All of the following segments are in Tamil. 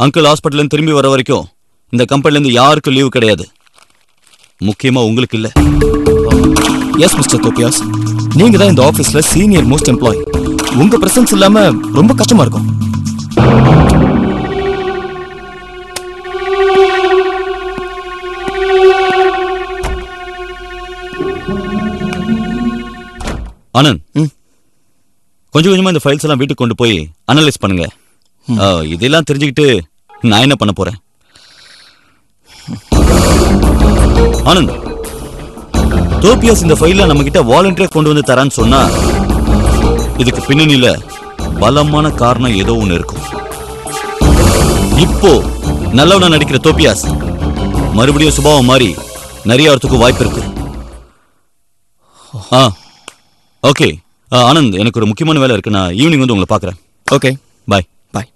அங்கிள் ஹாஸ்பிட்டல்ல இருந்து திரும்பி வர வரைக்கும் இந்த கம்பெனில இருந்து யாருக்கும் லீவு கிடையாது. முக்கியமா உங்களுக்கு இல்ல. எஸ் மிஸ்டர் தோபியாஸ், நீங்க தான் இந்த ஆபீஸ்ல சீனியர் மோஸ்ட் எம்ப்ளாய். உங்க பிரசன்ஸ் இல்லாம ரொம்ப கஷ்டமா இருக்கும். ஆனந்த், கொஞ்சம் கொஞ்சமா இந்த ஃபைல்ஸ் எல்லாம் வீட்டுக்கு கொண்டு போய் அனலைஸ் பண்ணுங்க. இதெல்லாம் தெரிஞ்சுக்கிட்டு நான் என்ன பண்ண போறேன்? ஆனந்த், தோபியாஸ் இந்த ஃபைல நம்ம கிட்ட வாலண்டியரா கொண்டு வந்து தரான்னு சொன்னா இதுக்கு பின்னணியில பலமான காரணம் ஏதோ ஒண்ணு இருக்கும். இப்போ நல்லவனா நடிக்கிற தோபியாஸ் மறுபடியும் சுபாவம் மாறி நிறைய வரத்துக்கு வாய்ப்பு இருக்கு. ஓகே ஆனந்த், எனக்கு ஒரு முக்கியமான வேலை இருக்கு. நான் ஈவினிங் வந்து உங்களை பார்க்குறேன். ஓகே, பாய். பாய்.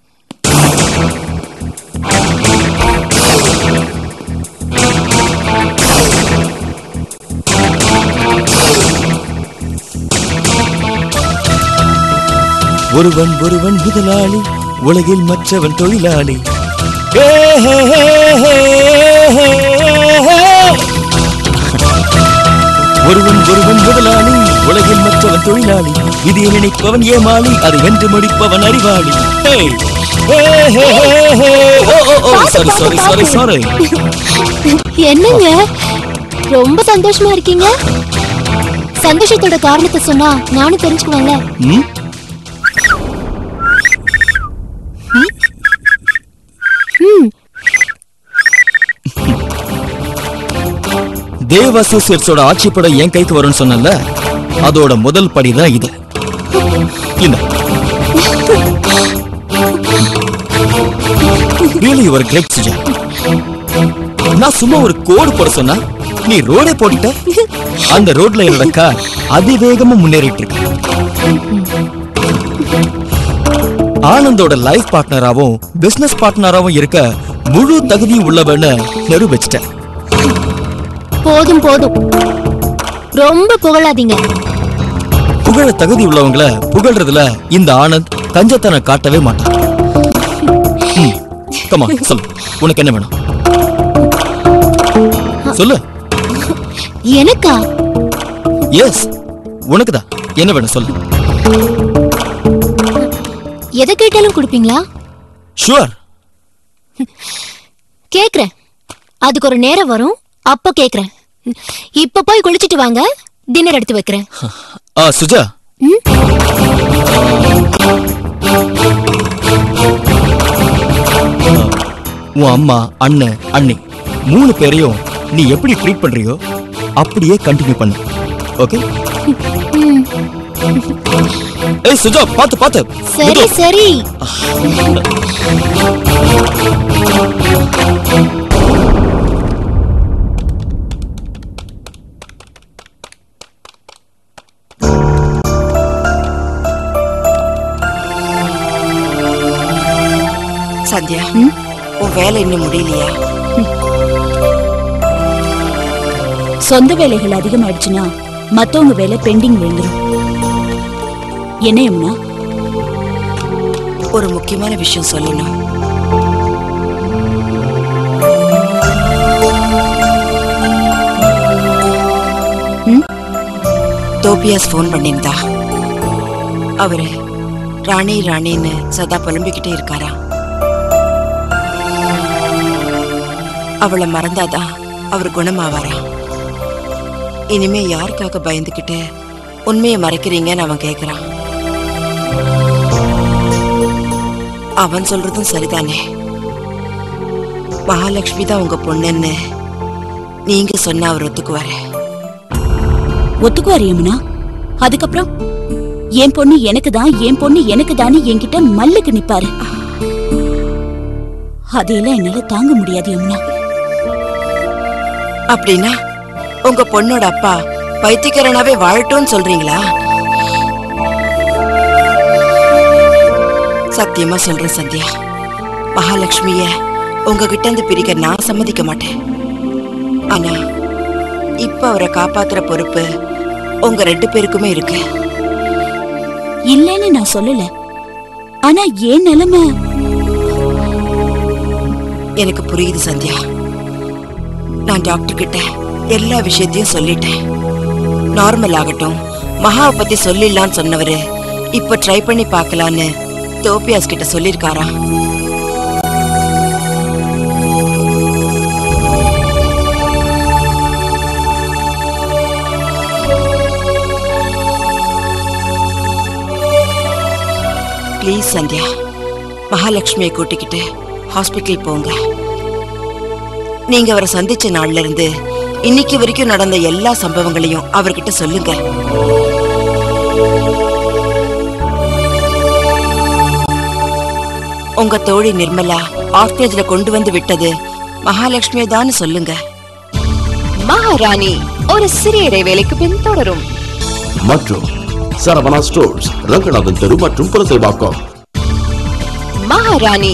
ஒருவன் ஒருவன் முதலாளி, உலகில் மற்றவன் தொழிலாளி. ஒருவன் ஒருவன் முதலாளி, உலகில் மற்றவன் தொழிலாளி. விதியை நினைப்பவன் ஏமாளி, அதை வென்று முடிப்பவன் அறிவாளி. என்னங்க ரொம்ப சந்தோஷமா இருக்கீங்க? சந்தோஷத்தோட காரணத்தை சொன்னா நானும் தெரிஞ்சுக்குவாங்க. தேவ் அசோசியேட்ஸோட ஆட்சி படம் என் கைக்கு வரும்னு சொன்னல, அதோட முதல் படிதான் இது. Really, you are great, Suja. நான் சும்மா ஒரு கோடு போட சொன்னா நீ ரோடே போட்டுட்ட. அந்த ரோட்ல என்னோட கார் அதிவேகமா முன்னேறிட்டு இருக்கு. ஆனந்தோட லைஃப் பார்ட்னராவும் பிசினஸ் பார்ட்னராவும் இருக்க முழு தகுதி உள்ளவன்னு நிரூபிச்சிட்டேன். போதும் போதும், ரொம்ப புகழாதீங்க. புகழ தகுதி உள்ளவங்கள புகழ்றதுல இந்த ஆனந்த் கஞ்சத்தனை காட்டவே மாட்டான். கமா, சொல்லு, உனக்கு என்ன வேணும்? சொல்லு. எனக்கா? எஸ், உனக்குதான். என்ன வேணும் சொல்லு. எதை கேட்டாலும் கொடுப்பீங்களா? ஷூர். கேக்குறேன், அதுக்கு ஒரு நேரம் வரும், அப்ப கேக்குறேன். இப்ப போய் குளிச்சிட்டு வாங்க, டின்னர் எடுத்து வைக்கிறேன். சுஜா, உன் அம்மா, அண்ணன், அண்ணி 3 பேரையும் நீ எப்படி ட்ரீட் பண்றியோ அப்படியே கண்டினியூ பண்ணு. ஓகே? ஏய் சுஜா, பாத்து பாத்து. சரி சரி. சந்தியா, உன் வேலை இன்னும் முடியலையா? சொந்த வேலைகள் அதிகமாயிடுச்சுன்னா மத்தவங்க வேலை பெண்டிங் விழுந்துரும். என்ன யமுனா? ஒரு முக்கியமான விஷயம் சொல்லணும். தோபியாஸ் போன் பண்ணிருந்தா. அவரு ராணி ராணின்னு சதா புலம்பிக்கிட்டே இருக்காரா. அவளை மறந்தாதான் அவர் குணமாவாரா. இனிமே யாருக்காக பயந்துகிட்டு உண்மையை மறைக்கிறீங்கன்னு அவன் கேக்குறான். அவன் சொல்றதும் சரிதானே. மகாலட்சுமி தான் உங்க பொண்ணுன்னு நீங்க சொன்ன அவர் ஒத்துக்குவாரு. ஒத்துக்குவாரு யமுனா. அதுக்கப்புறம் என் பொண்ணு எனக்கு தான், என் பொண்ணு எனக்கு தான் என்கிட்ட மல்லுக்கு நிப்பாரு. அதையெல்லாம் என்னால தாங்க முடியாது யமுனா. அப்படின்னா உங்க பொண்ணோட அப்பா பைத்தியக்காரனாவே வாழட்டும்னு சொல்றீங்களா? சத்தியமா சொல்றேன் சந்தியா, மகாலட்சுமிய உங்ககிட்ட இருந்து பிரிக்க நான் சம்மதிக்க மாட்டேன். ஆனா இப்ப அவரை காப்பாத்துற பொறுப்பு உங்க 2 பேருக்குமே இருக்கு. இல்லைன்னு நான் சொல்லல. ஆனா ஏன் நிலைமை எனக்கு புரியுது சந்தியா. நான் டாக்டர் கிட்ட எல்லா விஷயத்தையும் சொல்லிட்டேன். நார்மல் ஆகட்டும், மகாவை பத்தி சொல்லிடலான்னு சொன்னவரு இப்ப ட்ரை பண்ணி பார்க்கலான்னு தோப்பியாஸ் கிட்ட சொல்லிருக்காரா? ப்ளீஸ் சந்தியா, மகாலட்சுமியை கூட்டிக்கிட்டு ஹாஸ்பிட்டல் போங்க. நீங்க அவரை சந்திச்ச நாள்ல இருந்து இன்னைக்கு வரைக்கும் நடந்த எல்லா சம்பவங்களையும் அவர்கிட்ட சொல்லுங்க. உங்க தோழி நிர்மலா ஆர்ஃபனேஜ்ல கொண்டு வந்து விட்டது மகாலட்சுமியை தான் சொல்லுங்க. மகாராணி ஒரு சிறிய இடைவேளைக்கு பின் தொடரும். மற்றும் சரவணா ஸ்டோர்ஸ், ரங்கநாதன் தெரு மற்றும் புரசைவாக்கம். மகாராணி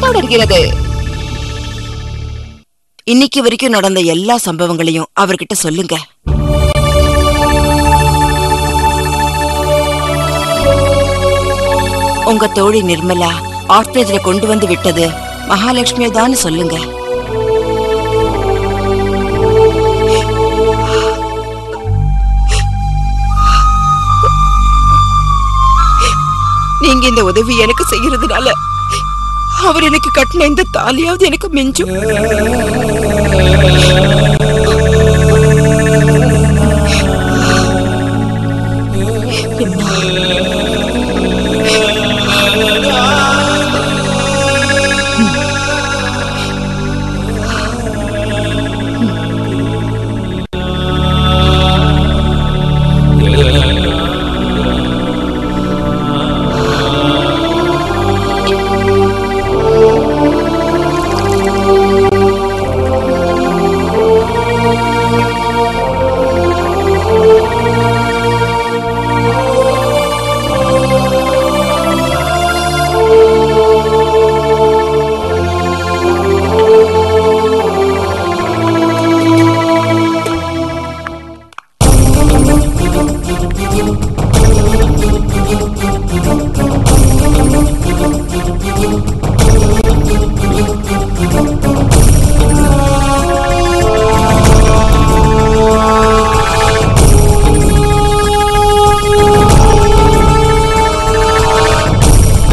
தொடர்கிறது. இன்னைக்கு வரைக்கும் நடந்த எல்லா சம்பவங்களையும் அவர்கிட்ட சொல்லுங்க. உங்க தோழி நிர்மலா ஆர்ஃபனேஜ்ல கொண்டு வந்து விட்டது மகாலட்சுமியை தான் சொல்லுங்க. நீங்க இந்த உதவி எனக்கு செய்யறதுனால அவர் எனக்கு கட்டின இந்த தாலியாவது எனக்கு மிஞ்சும்.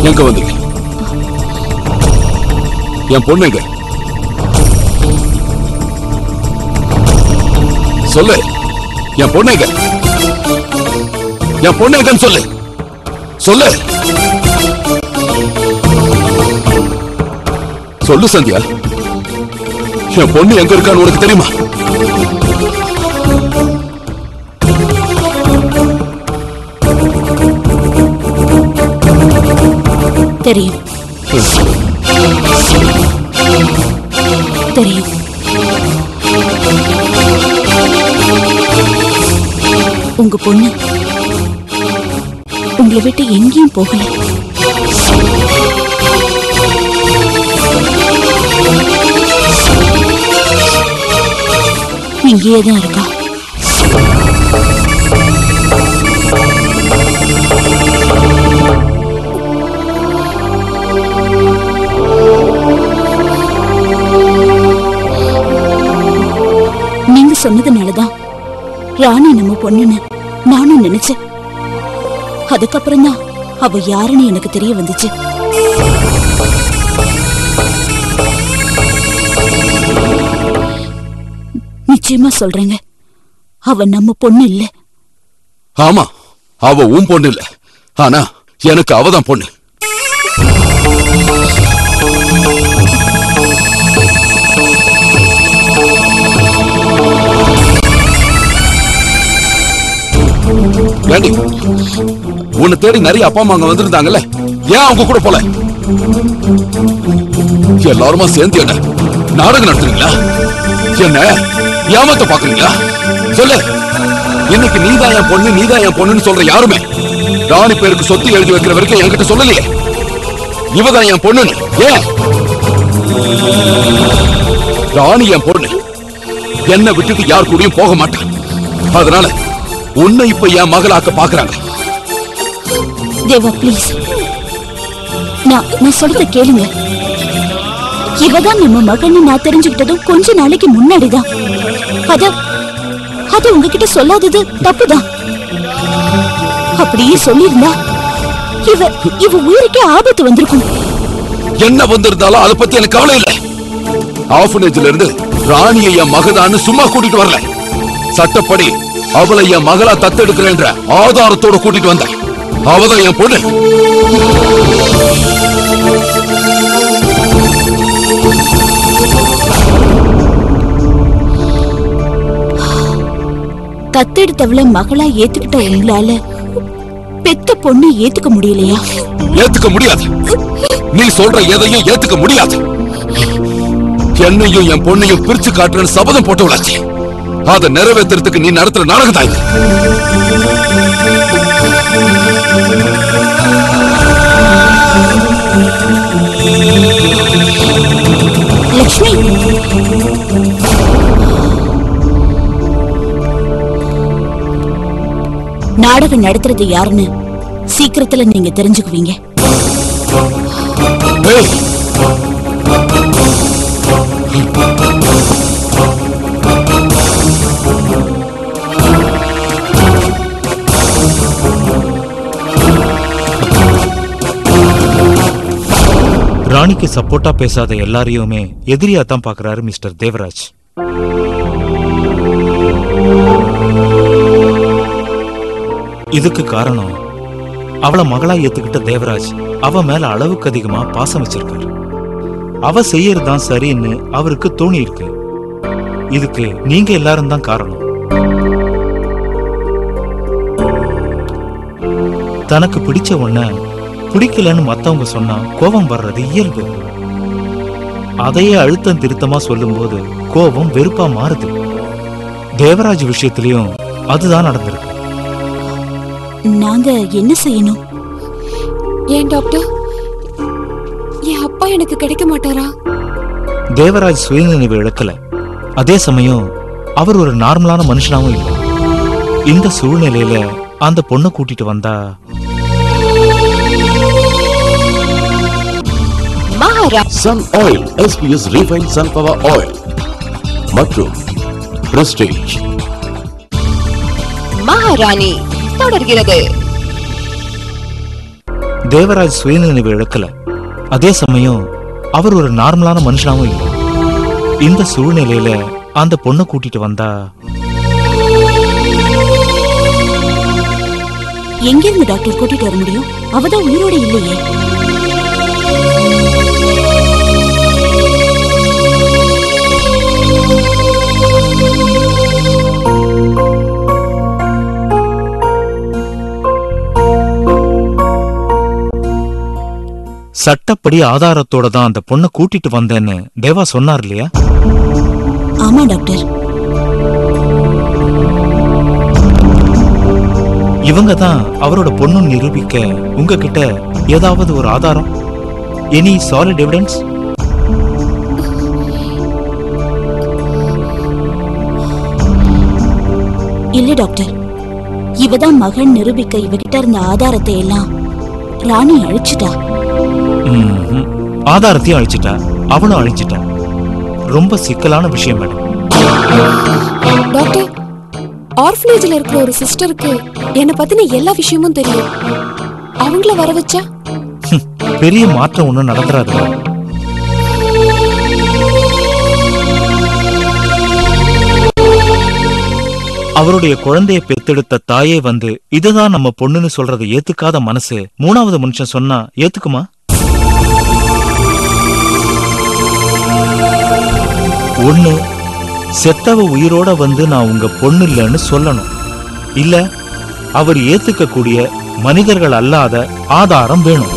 எங்க வந்தீங்க? என் பொண்ணுங்க சொல்லு. என் பொண்ணுங்க, என் பொண்ணுங்கன்னு சொல்லு. சொல்லு சொல்லு சந்தியா, என் பொண்ணு எங்க இருக்கான்னு உனக்கு தெரியுமா? தெரியும் தெரியும். உங்க பொண்ணு உங்களை விட்டு எங்கேயும் போகல. இங்கேயே தான் இருக்கா. நீங்க சொன்னதுனாலதான் ராணி நம்ம பொண்ணுன்னு நானும் நினைச்சேன். அதுக்கப்புறம் தான் அவ யாருன்னு எனக்கு தெரிய வந்துச்சு. நிச்சயமா சொல்றேங்க, அவ நம்ம பொண்ணு இல்ல. ஆமா, அவ உன் பொண்ணு இல்ல, ஆனா எனக்கு அவதான் பொண்ணு. ஏண்டி, உன்னை தேடி நிறைய அப்பா அம்மா அங்க வந்திருந்தாங்கல்ல, ஏன் அவங்க கூட போல? எல்லாருமா சேர்ந்து என்ன நாடகம் நடத்துறீங்களா? என்ன ஏமாத்த பாக்குறீங்களா? சொல்லு. இன்னைக்கு நீதான் என் பொண்ணு, நீதான் என் பொண்ணுன்னு சொல்ற யாருமே ராணி பேருக்கு சொத்து எழுதி வைக்கிற வரைக்கும் என்கிட்ட சொல்லலையே இவதான் என் பொண்ணுன்னு. ஏன்? ராணி என் பொண்ணு, என்ன விட்டுட்டு யார் கூடயும் போக மாட்டான். அதனால உன்னை இப்ப என் மகளாக்க பாக்குறாங்க. தேவா ப்ளீஸ், நான் சொல்றத கேளுங்க. இவதான் நம்ம மகன்னு நான் தெரிஞ்சுக்கிட்டதும் கொஞ்ச நாளைக்கு முன்னாடிதான். அது உங்ககிட்ட சொல்லாதது தப்புதான். அப்படியே சொல்லியிருந்தா இவ உயிருக்கே ஆபத்து வந்திருக்கும். என்ன வந்திருந்தாலும் அதை பத்தி எனக்கு கவலை இல்லை. ஆர்ஃபனேஜ்ல இருந்து ராணியை என் மகதான்னு சும்மா கூட்டிட்டு வரல. சட்டப்படி அவளை என் மகளா தத்தெடுக்கிறேன்ற ஆதாரத்தோட கூட்டிட்டு வந்தேன். அவதான் என் பொண்ணு. தத்தெடுத்தவள மகளா ஏத்துக்கிட்ட உங்களால பெத்த பொண்ணு ஏத்துக்க முடியலையா? ஏத்துக்க முடியாது. நீ சொல்ற எதையும் ஏத்துக்க முடியாது. என்னையும் என் பொண்ணையும் பிரிச்சு காட்டுறேன்னு சபதம் போட்டவளாச்சு. அதை நிறைவேற்றுறதுக்கு நீ நடத்துற நாடகம் தான் இது. லட்சுமி, நாடகம் நடத்துறது யாருன்னு சீக்கிரத்துல நீங்க தெரிஞ்சுக்குவீங்க. ராணிக்கு சப்போர்ட்டா பேசாத எல்லாரையுமே எதிரியா தான் பாக்குறாரு மிஸ்டர் தேவராஜ். இதுக்கு காரணம் அவளை மகளா ஏத்துக்கிட்ட தேவராஜ் அவ மேல அளவுக்கு அதிகமா பாசம் வச்சிருக்காரு. அவ செய்யறதுதான் சரின்னு அவருக்கு தோணி இருக்கு. இதுக்கு நீங்க எல்லாரும் தான் காரணம். தனக்கு பிடிச்ச ஒண்ண பிடிக்கலன்னு மத்தவங்க சொன்னா கோபம் வர்றது இயல்பு. அதையே அழுத்தம் திருத்தமா சொல்லும் போது கோபம் வெறுப்பா மாறுது. தேவராஜ் விஷயத்திலயும் அதுதான் நடந்திருக்கு. நாங்க என்ன செய்யணும்? ஏன் டாக்டர், என் அப்பா எனக்கு கிடைக்க மாட்டாரா? தேவராஜ் சுயநினைவு இழக்கல. அதே சமயம் அவர் ஒரு நார்மலான மனுஷனாவும் இல்லை. இந்த சூழ்நிலையில அந்த பொண்ணை கூட்டிட்டு வந்தா sun oil SPS Refined Sunflower Oil மற்றும் பிரஸ்டீஜ். மகாராணி தொடர்கிறது. தேவராஜ் சுயநினைவு இழக்கல. அதே சமயம் அவர் ஒரு நார்மலான மனுஷனாவும் இல்லை. இந்த சூழ்நிலையில அந்த பொண்ணை கூட்டிட்டு வந்தா எங்கிருந்து டாக்டர் கூட்டிட்டு வர முடியும்? அவதான் உயிரோட இல்லையே. சட்டப்படி ஆதாரத்தோட தான் அந்த பொண்ணை கூட்டிட்டு வந்தேன்னு தேவா சொன்னார் இல்லையா? ஆமா டாக்டர். இவங்க தான் அவரோட பொண்ணு நிரூபிக்க உங்ககிட்ட ஏதாவது ஒரு ஆதாரம், எனி சாலிட் எவிடன்ஸ்? இல்ல டாக்டர், இவதான் மகன் நிரூபிக்க இவகிட்ட இருந்த ஆதாரத்தை எல்லாம் ராணி அழிச்சிட்டா. ஆதாரத்தையும் அழிச்சிட்டா, அவனும் அழிச்சிட்டா. ரொம்ப சிக்கலான விஷயம் மேடம். டாக்டர், ஆர்ஃபனேஜ்ல இருக்கிற ஒரு சிஸ்டருக்கு என்ன பத்தின எல்லா விஷயமும் தெரியும். அவங்கள வர வச்சா பெரிய மாற்றம் ஒண்ணும் நடந்துராது. அவருடைய குழந்தைய பெத்தெடுத்த தாயே வந்து இதுதான் நம்ம பொண்ணுன்னு சொல்றதை ஏத்துக்காத மனசு மூணாவது மனுஷன் சொன்னா ஏத்துக்குமா? ஒண்ணு, செத்தவ உயிரோட வந்து நான் உங்க பொண்ணு இல்லைன்னு சொல்லணும். இல்ல அவர் ஏத்துக்க கூடிய மனிதர்கள் அல்லாத ஆதாரம் வேணும்.